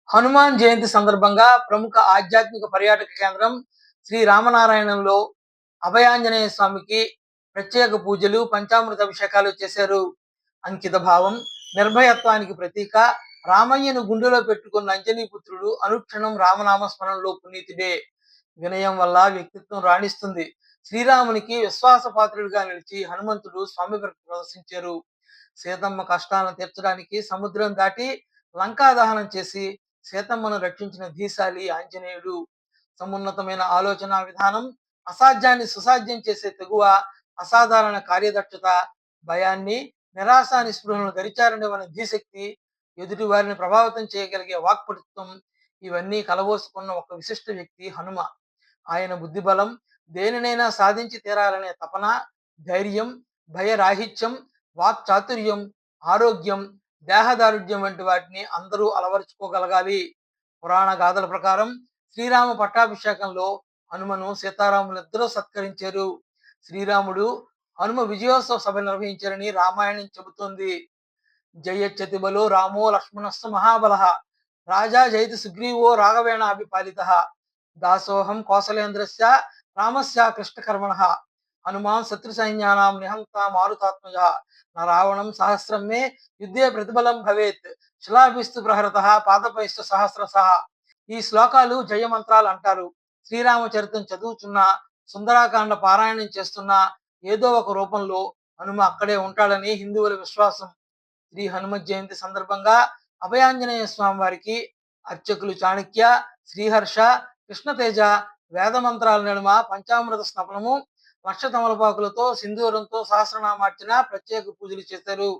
హనుమాన్ జయంతి సందర్భంగా ప్రముఖ ఆధ్యాత్మిక పర్యాటక కేంద్రం శ్రీ రామనారాయణంలో అభయాంజనేయ స్వామికి ప్రత్యేక పూజలు, పంచామృత అభిషేకాలు చేశారు. అంకిత భావం, నిర్భయత్వానికి ప్రతీక రామయ్యను గుండెలో పెట్టుకున్న అంజనీపుత్రుడు అనుక్షణం రామనామ స్మరణలో పునీతుడే. వినయం వల్ల వ్యక్తిత్వం రాణిస్తుంది. శ్రీరామునికి విశ్వాసపాత్రుడిగా నిలిచి హనుమంతుడు స్వామి ప్రదర్శించారు. సీతమ్మ కష్టాలను తీర్చడానికి సముద్రం దాటి లంకా దహనం చేసి సీతమ్మను రక్షించిన ధీశాలి ఆంజనేయుడు. సమున్నతమైన ఆలోచన విధానం, అసాధ్యాన్ని సుసాధ్యం చేసే తెగువ, అసాధారణ కార్యదక్షత, భయాన్ని, నిరాశ నిస్పృహలను గరిచారనివన ధీశక్తి, ఎదుటి వారిని ప్రభావితం చేయగలిగే వాక్పటుత్వం, ఇవన్నీ కలబోసుకున్న ఒక విశిష్ట వ్యక్తి హనుమ. ఆయన బుద్ధిబలం, దేనినైనా సాధించి తీరాలనే తపన, ధైర్యం, భయరాహిత్యం, వాక్చాతుర్యం, ఆరోగ్యం, దేహదారుఢ్యం వంటి వాటిని అందరూ అలవరుచుకోగలగాలి. పురాణ గాథల ప్రకారం శ్రీరామ పట్టాభిషేకంలో హనుమను సీతారాములిద్దరూ సత్కరించారు. శ్రీరాముడు హనుమ విజయోత్సవ సభ నిర్వహించారని రామాయణం చెబుతోంది. జయచ్చతి బలో రామో లక్ష్మణస్సు మహాబలః రాజా జయతి సుగ్రీవో రాఘవేణ అభిపాలితః దాసోహం కౌసలేంద్రస్య రామస్య కృష్ణకర్మణః హనుమాన్ శత్రు సైన్యానాం నిహంత మారుతాత్మజ న రావణం సహస్రం మే యుద్ధే ప్రతిబలం భవేత్ శిలాభిస్తు ప్రహరతః పాదపైస్తు సహస్రశః. ఈ శ్లోకాలు జయమంత్రాలు అంటారు. శ్రీరామచరితం చదువుతున్నా, సుందరాకాండ పారాయణం చేస్తున్నా ఏదో ఒక రూపంలో హనుమ అక్కడే ఉంటాడని హిందువుల విశ్వాసం. శ్రీ హనుమత్ జయంతి సందర్భంగా అభయాంజనేయ స్వామి వారికి అర్చకులు చాణక్య, శ్రీహర్ష, కృష్ణతేజ వేదమంత్రాల నడుమ పంచామృత స్నపనము, లక్ష తమలపాకులతో సింధూరంతో సహస్రనామార్చన ప్రత్యేక పూజలు చేశారు.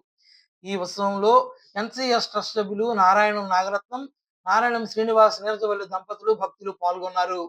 ఈ ఉత్సవంలో ఎన్సిఎస్ ట్రస్ట్ సభ్యులు నారాయణం నాగరత్నం, నారాయణం శ్రీనివాస్ నీరజవల్లి దంపతులు, భక్తులు పాల్గొన్నారు.